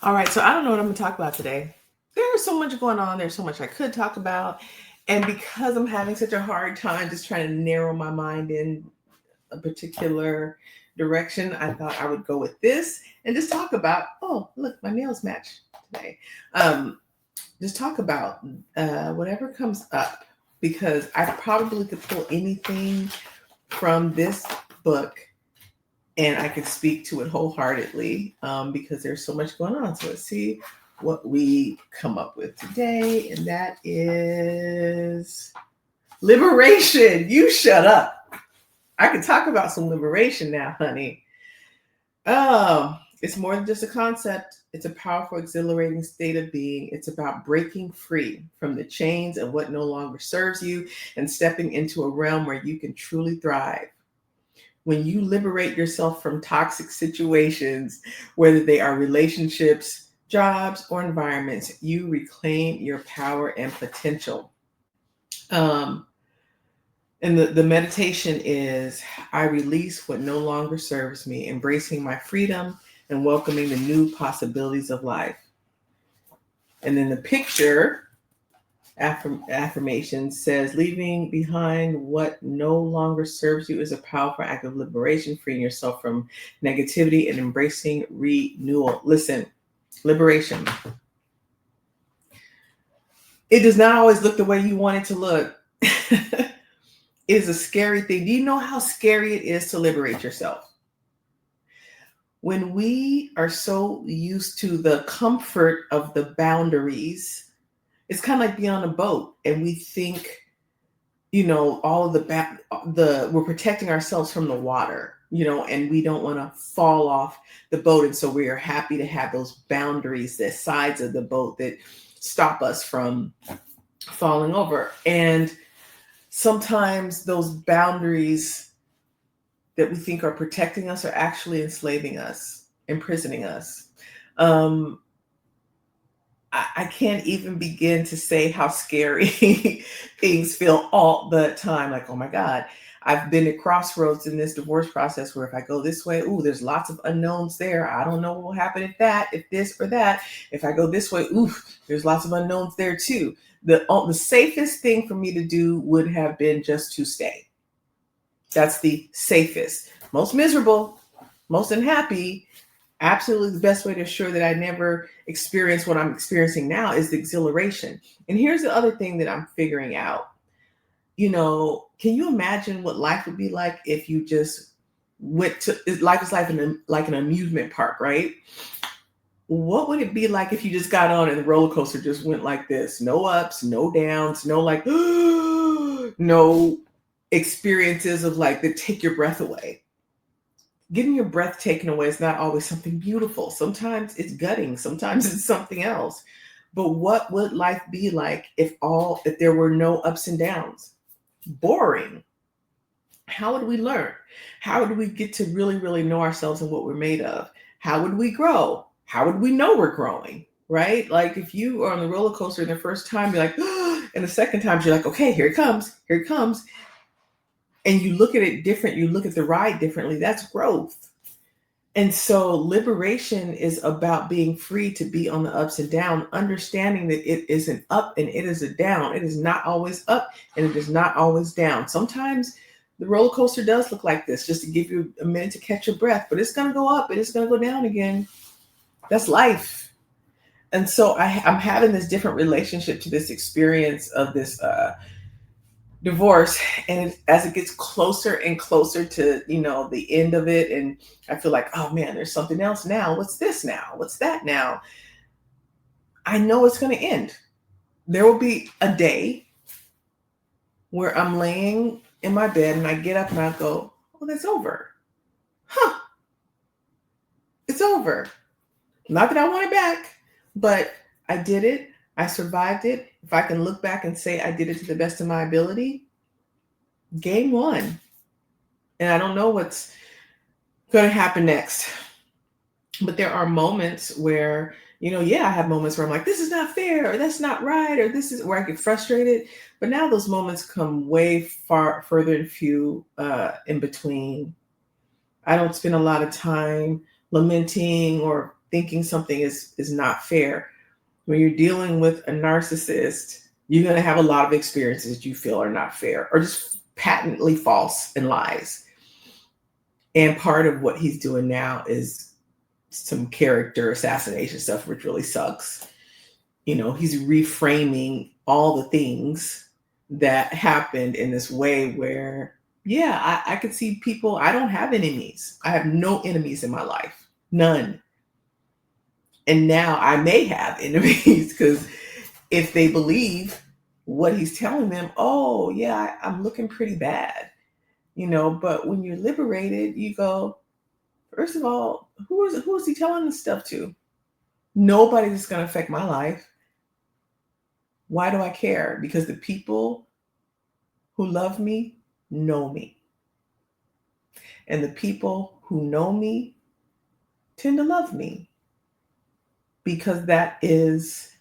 All right, so I don't know what I'm going to talk about today. There's so much going on. There's so much I could talk about. And because I'm having such a hard time just trying to narrow my mind in a particular direction, I thought I would go with this and just talk about, oh, look, my nails match today. Um, just talk about whatever comes up because I probably could pull anything from this book and I could speak to it wholeheartedly because there's so much going on. So let's see what we come up with today, and that is liberation. You shut up. I can talk about some liberation now, honey. It's more than just a concept. It's a powerful, exhilarating state of being. It's about breaking free from the chains of what no longer serves you and stepping into a realm where you can truly thrive. When you liberate yourself from toxic situations, whether they are relationships, jobs, or environments, you reclaim your power and potential. Um, and the meditation is I release what no longer serves me, embracing my freedom and welcoming the new possibilities of life. And then the picture affirmation says leaving behind what no longer serves you is a powerful act of liberation, freeing yourself from negativity and embracing renewal. Listen, liberation. It does not always look the way you want it to look. It is a scary thing. Do you know how scary it is to liberate yourself? When we are so used to the comfort of the boundaries, it's kind of like being on a boat and we think, all of the we're protecting ourselves from the water, and we don't want to fall off the boat. And so we are happy to have those boundaries, the sides of the boat that stop us from falling over. And sometimes those boundaries that we think are protecting us are actually enslaving us, imprisoning us. Um, I can't even begin to say how scary things feel all the time. Like, oh my God, I've been at crossroads in this divorce process where if I go this way, ooh, there's lots of unknowns there. I don't know what will happen if this or that. If I go this way, ooh, there's lots of unknowns there too. The safest thing for me to do would have been just to stay. That's the safest, most miserable, most unhappy. Absolutely the best way to assure that I never experience what I'm experiencing now is the exhilaration. And here's the other thing that I'm figuring out. Can you imagine what life would be like if you just went to life is like an amusement park, right? What would it be like if you just got on and the roller coaster just went like this? No ups, no downs, no like no experiences of like that take your breath away. Getting your breath taken away is not always something beautiful. Sometimes it's gutting, sometimes it's something else. But what would life be like if there were no ups and downs? Boring. How would we learn? How would we get to really, really know ourselves and what we're made of? How would we grow? How would we know we're growing? Right? Like if you are on the roller coaster the first time, you're like, and the second time you're like, okay, here it comes, here it comes. And you look at it different, you look at the ride differently. That's growth. And so liberation is about being free to be on the ups and down, understanding that it is an up and it is a down. It is not always up and it is not always down. Sometimes the roller coaster does look like this, just to give you a minute to catch your breath, but it's going to go up and it's going to go down again. That's life. And so I'm having this different relationship to this experience of this divorce, and as it gets closer and closer to the end of it, and I feel like, oh man, there's something else now. What's this now? What's that now? I know it's going to end. There will be a day where I'm laying in my bed and I get up and I go, oh, that's over. Huh, it's over. Not that I want it back, but I did it. I survived it. If I can look back and say I did it to the best of my ability, game one. And I don't know what's going to happen next. But there are moments where, I have moments where I'm like, this is not fair, or that's not right, or this is where I get frustrated. But now those moments come way far further and few in between. I don't spend a lot of time lamenting or thinking something is not fair. When you're dealing with a narcissist, you're going to have a lot of experiences that you feel are not fair or just patently false and lies. And part of what he's doing now is some character assassination stuff, which really sucks. He's reframing all the things that happened in this way where, yeah, I could see people. I don't have enemies. I have no enemies in my life. None. And now I may have enemies because if they believe what he's telling them, oh, yeah, I'm looking pretty bad. But when you're liberated, you go, first of all, who is he telling this stuff to? Nobody's going to affect my life. Why do I care? Because the people who love me know me. And the people who know me tend to love me because that is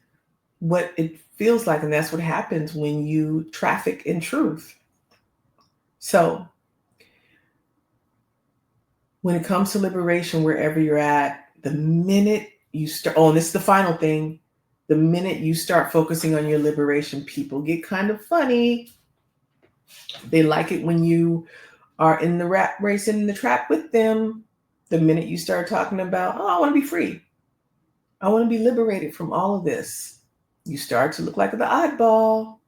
what it feels like. And that's what happens when you traffic in truth. So when it comes to liberation, wherever you're at, the minute you start, and this is the final thing, the minute you start focusing on your liberation, people get kind of funny. They like it when you are in the rat race and in the trap with them. The minute you start talking about, oh, I want to be free. I want to be liberated from all of this. You start to look like the oddball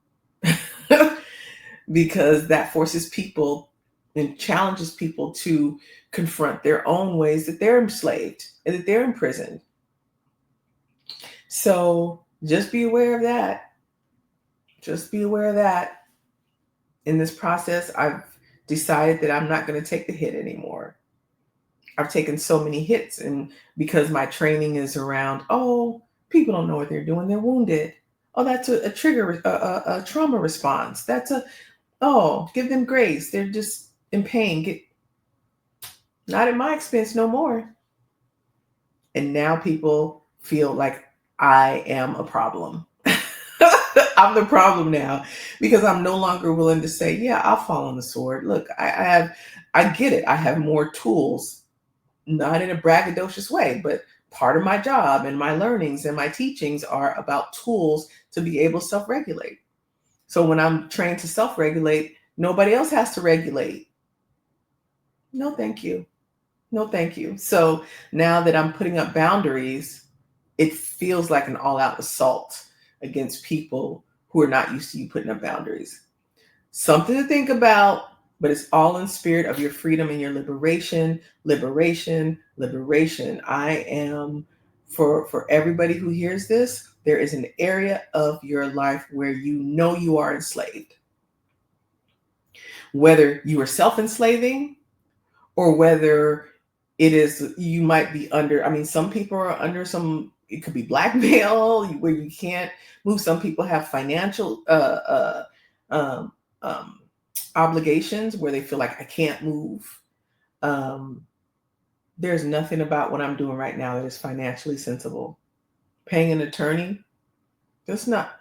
because that forces people and challenges people to confront their own ways that they're enslaved and that they're imprisoned. So just be aware of that. Just be aware of that. In this process, I've decided that I'm not going to take the hit anymore. I've taken so many hits, and because my training is around, oh, people don't know what they're doing. They're wounded. Oh, that's a trigger, a trauma response. Give them grace. They're just in pain. Not at my expense no more. And now people feel like I am a problem. I'm the problem now because I'm no longer willing to say, yeah, I'll fall on the sword. Look, I get it. I have more tools, not in a braggadocious way, but part of my job and my learnings and my teachings are about tools to be able to self-regulate. So when I'm trained to self-regulate, nobody else has to regulate. No, thank you. No, thank you. So now that I'm putting up boundaries, it feels like an all-out assault against people who are not used to you putting up boundaries. Something to think about, but it's all in spirit of your freedom and your liberation, liberation, liberation. I am, for everybody who hears this, there is an area of your life where you know you are enslaved. Whether you are self-enslaving or whether it is, you might be under, some people are under it could be blackmail where you can't move. Some people have financial obligations where they feel like I can't move. There's nothing about what I'm doing right now that is financially sensible. Paying an attorney, that's not,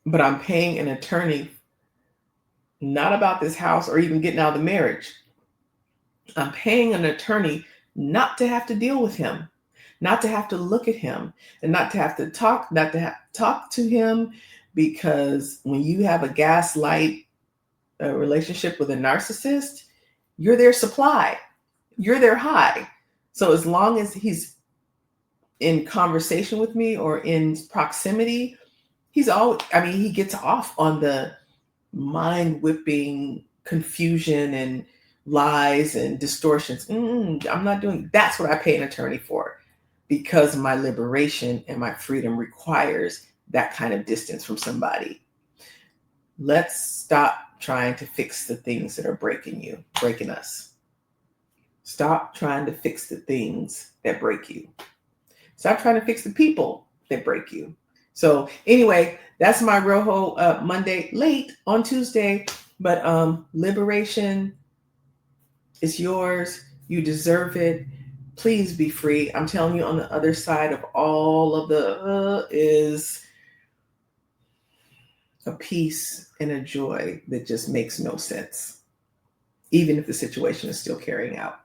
but I'm paying an attorney not about this house or even getting out of the marriage. I'm paying an attorney not to have to deal with him, not to have to look at him, and not to have to talk to him, because when you have a gaslight relationship with a narcissist, you're their supply, you're their high. So as long as he's in conversation with me or in proximity, he gets off on the mind whipping confusion and lies and distortions. I'm not doing, that's what I pay an attorney for, because my liberation and my freedom requires that kind of distance from somebody. Let's stop trying to fix the things that are breaking us. Stop trying to fix the things that break you. Stop trying to fix the people that break you. So anyway, that's my Roho Monday, late on Tuesday, but liberation is yours. You deserve it. Please be free. I'm telling you, on the other side of all of the is a peace and a joy that just makes no sense, even if the situation is still carrying out.